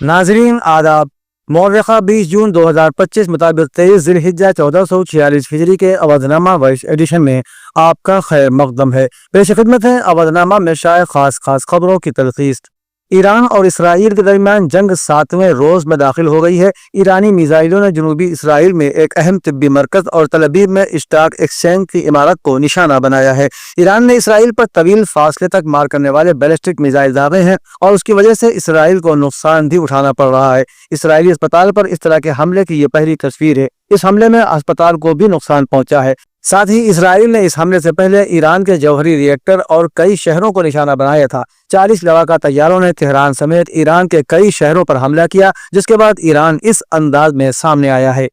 नाजरीन आदाब। मौर्रखा 20 जून 2025 मुताबिक 23 ज़िलहिज्जा 1446 हिजरी के अवधनामा वर्ष एडिशन में आपका खैर मकदम है। पेश खिदमत है अवधनामा में शाये खास खबरों की तलखीस। ईरान और इसराइल के दरमियान जंग 7वें रोज में दाखिल हो गई है। ईरानी मिसाइलों ने जनूबी इसराइल में एक अहम तिब्बी मरकज और तल अवीव में स्टॉक एक्सचेंज की इमारत को निशाना बनाया है। ईरान ने इसराइल पर तवील फासले तक मार करने वाले बैलिस्टिक मिसाइल दागे हैं और उसकी वजह से इसराइल को नुकसान भी उठाना पड़ रहा है। इसराइली अस्पताल पर इस तरह के हमले की ये पहली तस्वीर है। इस हमले में अस्पताल को भी नुकसान पहुंचा है। साथ ही इसराइल ने इस हमले से पहले ईरान के जौहरी रिएक्टर और कई शहरों को निशाना बनाया था। 40 लड़ाका तैयारों ने तेहरान समेत ईरान के कई शहरों पर हमला किया, जिसके बाद ईरान इस अंदाज में सामने आया है।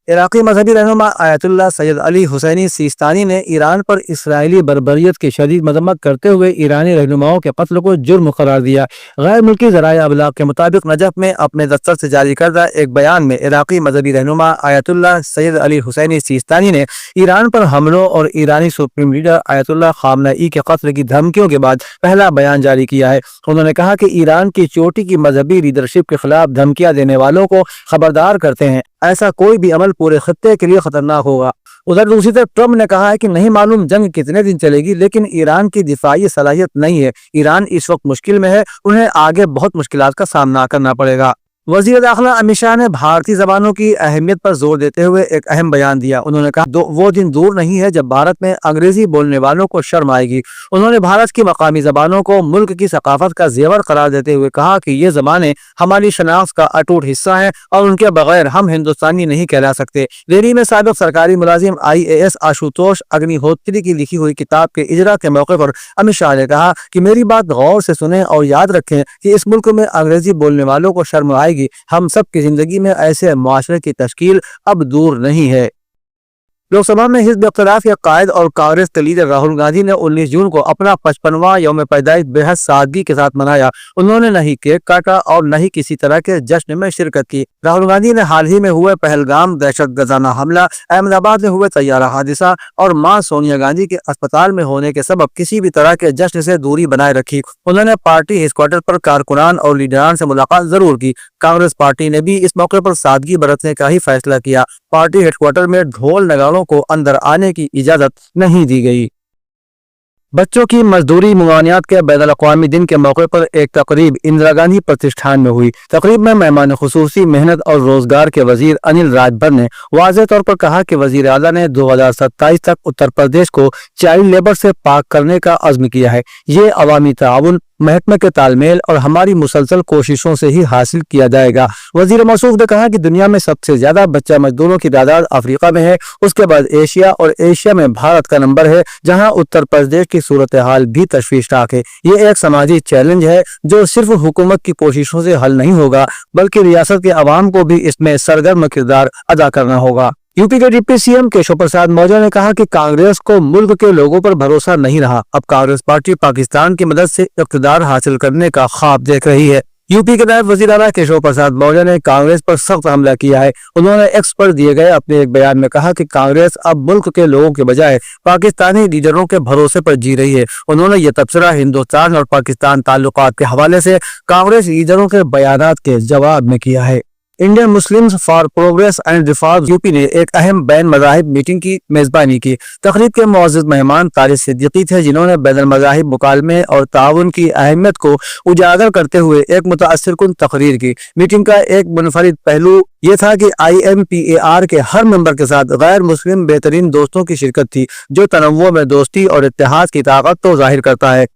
इराकी मजहबी रहनुमा आयतुल्लाह सैयद अली हुसैनी सिस्तानी ने ईरान पर इसराइली बर्बरियत की शदीद मजम्मत करते हुए ईरानी रहनुमाओं के कत्ल को जुर्म करार दिया। गैर मुल्की ज़राए अबलाग के मुताबिक नजफ में अपने दफ्तर से जारी करदा एक बयान में इराकी मजहबी रहनुमा आयतुल्लाह सैयद अली हुसैनी सिस्तानी ने ईरान पर हमलों और ईरानी सुप्रीम लीडर आयतुल्लाह खामनेई के कत्ल की धमकियों के बाद पहला बयान जारी किया है। उन्होंने कहा कि ईरान की चोटी की मजहबी लीडरशिप के खिलाफ धमकियां देने वालों को खबरदार करते हैं। ऐसा कोई भी अमल पूरे खत्ते के लिए खतरनाक होगा। उधर दूसरी तरफ ट्रम्प ने कहा है कि नहीं मालूम जंग कितने दिन चलेगी, लेकिन ईरान की दिफाई सलाहियत नहीं है। ईरान इस वक्त मुश्किल में है, उन्हें आगे बहुत मुश्किलात का सामना करना पड़ेगा। वज़ीर दाखिला अमित शाह ने भारतीय जबानों की अहमियत पर जोर देते हुए एक अहम बयान दिया। उन्होंने कहा वो दिन दूर नहीं है जब भारत में अंग्रेजी बोलने वालों को शर्म आएगी। उन्होंने भारत की मकामी जबानों को मुल्क की सकाफत का जेवर करार देते हुए कहा कि ये जबानें हमारी शनाख्त का अटूट हिस्सा हैं और उनके बगैर हम हिंदुस्तानी नहीं कहला सकते। दिल्ली में साबिक सरकारी मुलाजिम IAS आशुतोष अग्निहोत्री की लिखी हुई किताब के इजरा के मौके पर अमित शाह ने कहा कि मेरी बात गौर से सुने और याद रखें कि इस मुल्क में अंग्रेजी बोलने वालों को शर्म आएगी। हम सब की जिंदगी में ऐसे मुआशरे की तश्कील अब दूर नहीं है। लोकसभा में हिज़्ब इख्तिलाफ के कायद और कांग्रेस के लीडर राहुल गांधी ने 19 जून को अपना 55वां यौम पैदाइश बेहद सादगी के साथ मनाया। उन्होंने न ही केक काटा और न ही किसी तरह के जश्न में शिरकत की। राहुल गांधी ने हाल ही में हुए पहलगाम दहशतगर्दाना हमला, अहमदाबाद में हुए तैयारा हादसा और मां सोनिया गांधी के अस्पताल में होने के सबब किसी भी तरह के जश्न से दूरी बनाए रखी। उन्होंने पार्टी हेडक्वार्टर पर कारकुनान और लीडरान से मुलाकात जरूर की। कांग्रेस पार्टी ने भी इस मौके पर सादगी बरतने का ही फैसला किया। पार्टी हेडक्वार्टर में ढोल नगाड़ों को अंदर आने की इजाजत नहीं दी गई। बच्चों की मजदूरी मुआवनियात के बैनुल अक़वामी दिन के मौके पर एक तकरीब इंदिरा गांधी प्रतिष्ठान में हुई। तकरीब में मेहमान खुसूसी मेहनत और रोजगार के वजीर अनिल राजभर ने वाज़ेह तौर पर कहा कि वजीर आला ने 2027 तक उत्तर प्रदेश को चाइल्ड लेबर से पाक करने का अज़्म किया है। ये अवामी ताउन, महकमे के तालमेल और हमारी मुसलसल कोशिशों से ही हासिल किया जाएगा। वजीर मौसूफ ने कहा कि दुनिया में सबसे ज्यादा बच्चा मजदूरों की तादाद अफ्रीका में है, उसके बाद एशिया और एशिया में भारत का नंबर है, जहां उत्तर प्रदेश की सूरत हाल भी तशवीशनाक है। ये एक समाजी चैलेंज है जो सिर्फ हुकूमत की कोशिशों से हल नहीं होगा, बल्कि रियासत के अवाम को भी इसमें सरगर्म किरदार अदा करना होगा। यूपी के डिप्टी CM केशव प्रसाद मौर्य ने कहा कि कांग्रेस को मुल्क के लोगों पर भरोसा नहीं रहा। अब कांग्रेस पार्टी पाकिस्तान की मदद से इक़्तिदार हासिल करने का ख्वाब देख रही है। यूपी के नायब वज़ीर आला केशव प्रसाद मौर्य ने कांग्रेस पर सख्त हमला किया है। उन्होंने एक्स पर दिए गए अपने एक बयान में कहा कि कांग्रेस अब मुल्क के लोगों के बजाय पाकिस्तानी लीडरों के भरोसे पर जी रही है। उन्होंने ये तबसरा हिंदुस्तान और पाकिस्तान ताल्लुकात के हवाले से कांग्रेस लीडरों के बयानात के जवाब में किया है। Indian Muslims for progress and reform UP ने एक अहम बैन मज़ाहिब मीटिंग की मेजबानी की। तकरीब के मुअज़्ज़ज़ मेहमान तारिक सिद्दीकी थे, जिन्होंने बैनुल मज़ाहिब मुकालमे और ताउन की अहमियत को उजागर करते हुए एक मुतासिरकुन तकरीर की। मीटिंग का एक मुनफरिद पहलू ये था कि IMPAR के हर मेंबर के साथ गैर मुस्लिम बेहतरीन दोस्तों की शिरकत थी, जो तनव्वुअ में दोस्ती और इत्तेहाद की ताकत को जाहिर करता है।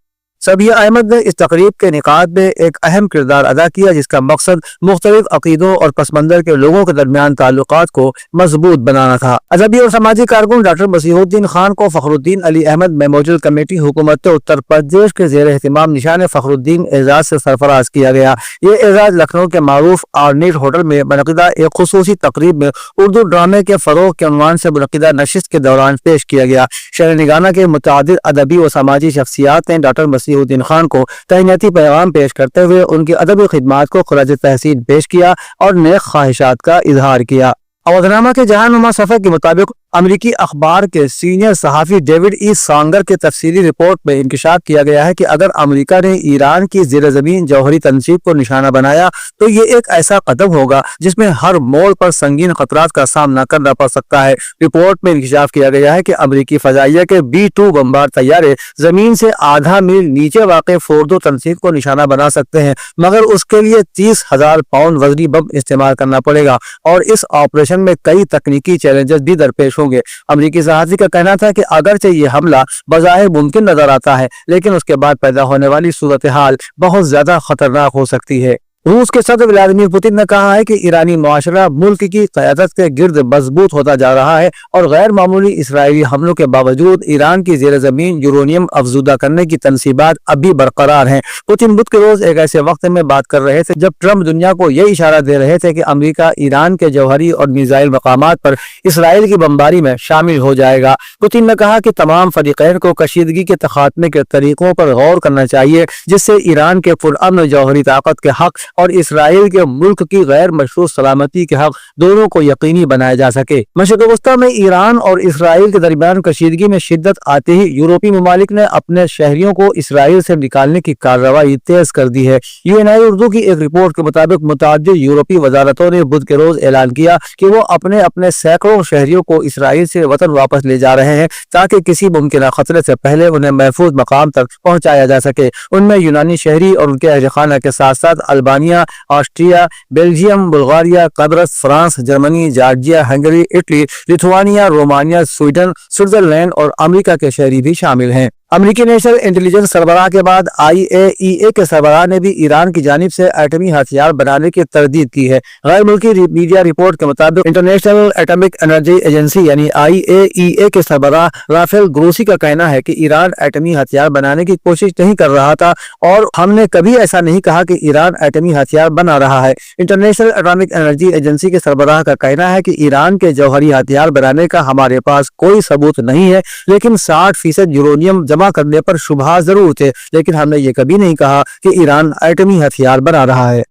सबिया अहमद ने इस तकरीब के निकात में एक अहम किरदार अदा किया, जिसका मकसद मुख्तलिफ अकीदों और पसमंजर के लोगों के दरमियान ताल्लुकात को मजबूत बनाना था। अदबी और समाजी कारकुन डॉक्टर मसीहुद्दीन खान को फखरुद्दीन अली अहमद मेमोरियल कमेटी हुकूमत उत्तर प्रदेश के ज़ेर एहतिमाम निशान फखरुद्दीन एजाज से सरफराज किया गया। ये एजाज लखनऊ के मारूफ ऑर्निट होटल में मुनक़िदा एक खुसूसी तकरीब में उर्दू ड्रामे के फरोग के उन्वान से मुनक़िदा नशिस्त के दौरान पेश किया गया। शहर निगाना के मुतअद्दिद अदबी व समाजी शख्सियात ने डॉक्टर मसीहुद्दीन खान को तहनीती पैगाम पेश करते हुए उनकी अदबी खिदमात को खराज तहसीन पेश किया और नेक ख्वाहिशात का इजहार किया। अवधनामा के जहानुमा सफ़र के मुताबिक امریکی اخبار کے سینئر صحافی ڈیوڈ ای سانگر کے تفصیلی رپورٹ میں انکشاف کیا گیا ہے کہ اگر امریکہ نے ایران کی زیر زمین جوہری تنصیب کو نشانہ بنایا تو یہ ایک ایسا قدم ہوگا جس میں ہر موڑ پر سنگین خطرات کا سامنا کرنا پڑ سکتا ہے۔ رپورٹ میں انکشاف کیا گیا ہے کہ امریکی فضائیہ کے B-2 بمبار طیارے زمین سے آدھا میل نیچے واقع فوردو تنصیب کو نشانہ بنا سکتے ہیں، مگر اس کے لیے 30,000 پاؤنڈ وزنی بم استعمال کرنا پڑے گا اور اس آپریشن میں کئی تکنیکی چیلنجز بھی درپیش ہوں گے۔ امریکی صحافی کا کہنا تھا کہ اگرچہ یہ حملہ بظاہر ممکن نظر آتا ہے، لیکن اس کے بعد پیدا ہونے والی صورتحال بہت زیادہ خطرناک ہو سکتی ہے۔ روس کے صدر ولادیمیر پوتن نے کہا ہے کہ ایرانی معاشرہ ملک کی قیادت کے گرد مضبوط ہوتا جا رہا ہے اور غیر معمولی اسرائیلی حملوں کے باوجود ایران کی زیر زمین یورینیم افزودہ کرنے کی تنصیبات اب بھی برقرار ہیں۔ پوتن بدھ کے روز ایک ایسے وقت میں بات کر رہے تھے جب ٹرمپ دنیا کو یہ اشارہ دے رہے تھے کہ امریکہ ایران کے جوہری اور میزائل مقامات پر اسرائیل کی بمباری میں شامل ہو جائے گا۔ پوتن نے کہا کہ تمام فریقین کو کشیدگی کے خاتمے کے طریقوں پر غور کرنا چاہیے جس سے ایران کے پرامن جوہری طاقت کے حق اور اسرائیل کے ملک کی غیر مشروط سلامتی کے حق دونوں کو یقینی بنایا جا سکے۔ مشرق وسطیٰ میں ایران اور اسرائیل کے درمیان کشیدگی میں شدت آتے ہی یورپی ممالک نے اپنے شہریوں کو اسرائیل سے نکالنے کی کارروائی تیز کر دی ہے۔ UNI اردو کی ایک رپورٹ کے مطابق متعدد یورپی وزارتوں نے بدھ کے روز اعلان کیا کہ وہ اپنے سینکڑوں شہریوں کو اسرائیل سے وطن واپس لے جا رہے ہیں تاکہ کسی ممکنہ خطرے سے پہلے انہیں محفوظ مقام تک پہنچایا جا سکے۔ ان میں یونانی شہری اور ان کے اہل خانہ کے ساتھ ساتھ البانیہ، آسٹریا، بیلجیم، بلغاریہ، قبرص، France, Germany, Georgia, Hungary, Italy, Lithuania, Romania, Sweden, Switzerland اور امریکہ کے شہری بھی شامل ہیں۔ امریکی نیشنل انٹیلیجنس سربراہ کے بعد IAEA کے سربراہ نے بھی ایران کی جانب سے ایٹمی ہتھیار بنانے کی تردید کی ہے۔ غیر ملکی میڈیا رپورٹ کے مطابق انٹرنیشنل ایٹمک انرجی ایجنسی یعنی IAEA کے سربراہ رافیل گروسی کا کہنا ہے کہ ایران ایٹمی ہتھیار بنانے کی کوشش نہیں کر رہا تھا اور ہم نے کبھی ایسا نہیں کہا کہ ایران ایٹمی ہتھیار بنا رہا ہے۔ انٹرنیشنل ایٹمک انرجی ایجنسی کے سربراہ کا کہنا ہے کہ ایران کے جوہری ہتھیار بنانے کا ہمارے پاس کوئی ثبوت نہیں ہے، لیکن 60% یورینیم جمع کرنے پر شبہات ضرور تھے، لیکن ہم نے یہ کبھی نہیں کہا کہ ایران ایٹمی ہتھیار بنا رہا ہے۔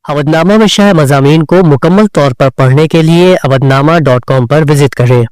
اودنامہ میں شائع مضامین کو مکمل طور پر پڑھنے کے لیے اودنامہ.com پر وزٹ کریں۔